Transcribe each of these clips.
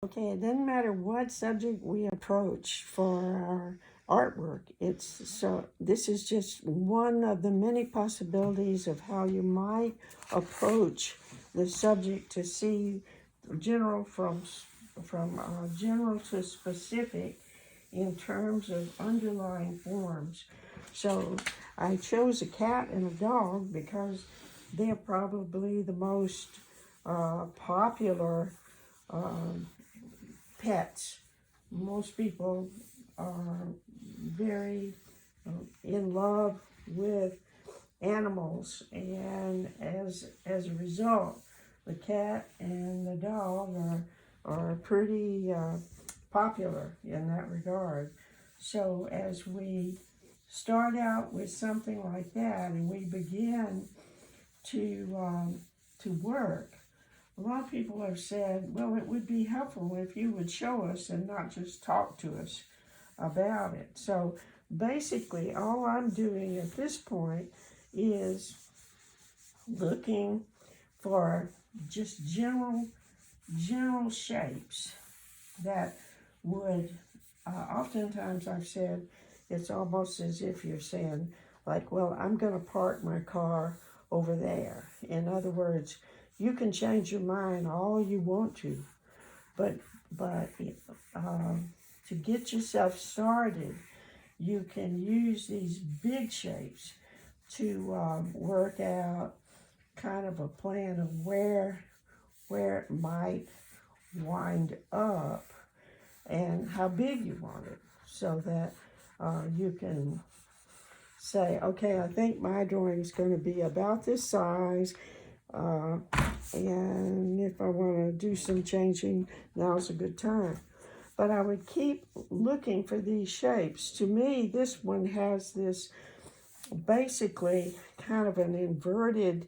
Okay, it doesn't matter what subject we approach for our artwork. This is just one of the many possibilities of how you might approach the subject to see general from general to specific in terms of underlying forms. So I chose a cat and a dog because they're probably the most popular pets. Most people are very in love with animals, and as a result, the cat and the dog are pretty popular in that regard. So as we start out with something like that, and we begin to work, a lot of people have said, well, it would be helpful if you would show us and not just talk to us about it. So basically, all I'm doing at this point is looking for just general shapes that would, oftentimes I've said, it's almost as if you're saying, like, well, I'm going to park my car over there. In other words, you can change your mind all you want to, but to get yourself started, you can use these big shapes to work out kind of a plan of where it might wind up and how big you want it, so that you can say, okay, I think my drawing is going to be about this size, and if I want to do some changing, now's a good time. But I would keep looking for these shapes. To me, this one has this basically kind of an inverted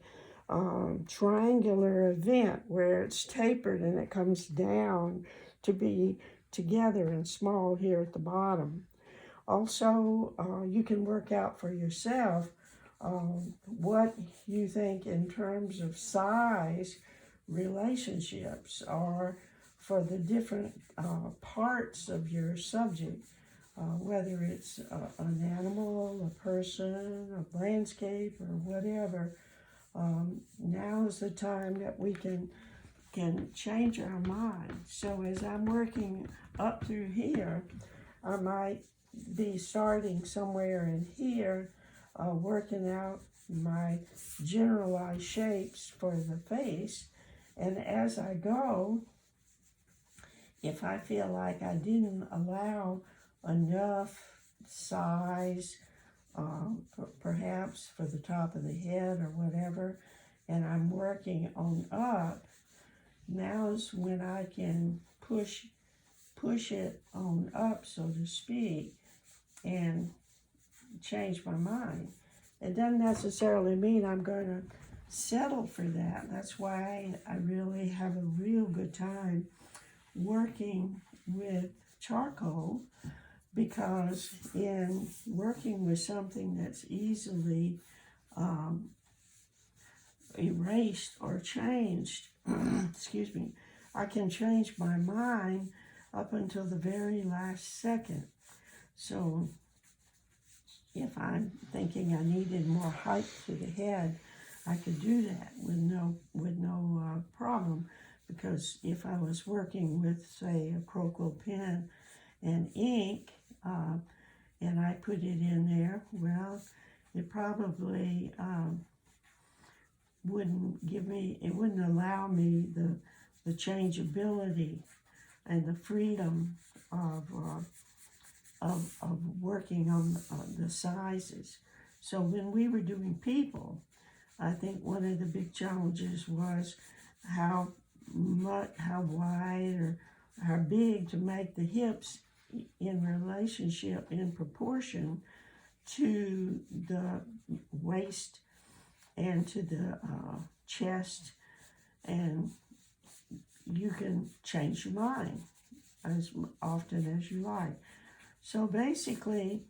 triangular event where it's tapered and it comes down to be together and small here at the bottom. Also, you can work out for yourself what you think in terms of size relationships are for the different parts of your subject, whether it's an animal, a person, a landscape, or whatever. Now is the time that we can change our mind. So as I'm working up through here, I might be starting somewhere in here, working out my generalized shapes for the face. And as I go, if I feel like I didn't allow enough size, perhaps for the top of the head or whatever, and I'm working on up, now's when I can push it on up, so to speak, and change my mind. It doesn't necessarily mean I'm going to settle for that. That's why I really have a real good time working with charcoal, because in working with something that's easily erased or changed, excuse me, I can change my mind up until the very last second. So if I'm thinking I needed more height to the head, I could do that with no problem, because if I was working with, say, a Crocodile pen and ink, and I put it in there, well, it probably wouldn't allow me the changeability and the freedom of working on the sizes. So when we were doing people, I think one of the big challenges was how wide or how big to make the hips in relationship, in proportion to the waist and to the chest, and you can change your mind as often as you like. So basically,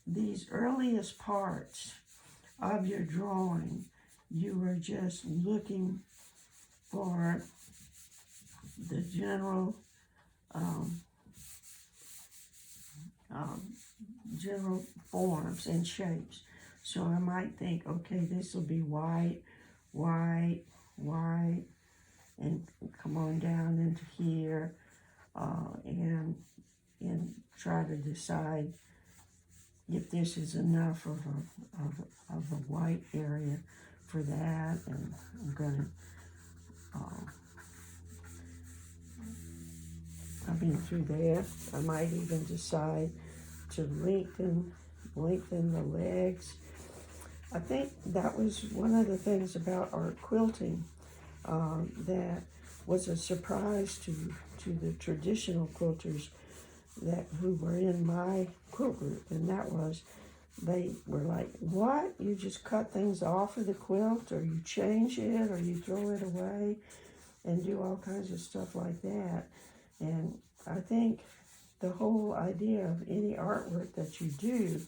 these earliest parts of your drawing, you are just looking for the general general forms and shapes. So I might think, okay, this will be white, white, white, and come on down into here, and try to decide if this is enough of a white area for that. And I'm gonna, I've been through that. I might even decide to lengthen the legs. I think that was one of the things about art quilting that was a surprise to the traditional quilters who were in my quilt group, and that was they were like, what? You just cut things off of the quilt, or you change it, or you throw it away, and do all kinds of stuff like that. And I think the whole idea of any artwork that you do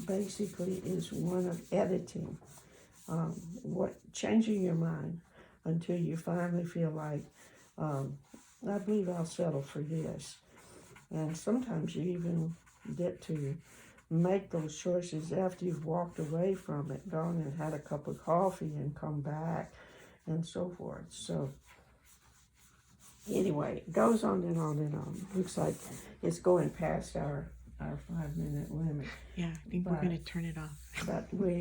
basically is one of editing, changing your mind until you finally feel like, I believe I'll settle for this. And sometimes you even get to make those choices after you've walked away from it, gone and had a cup of coffee and come back and so forth. So anyway, it goes on and on and on. Looks like it's going past our 5-minute limit. Yeah, I think we're going to turn it off. But we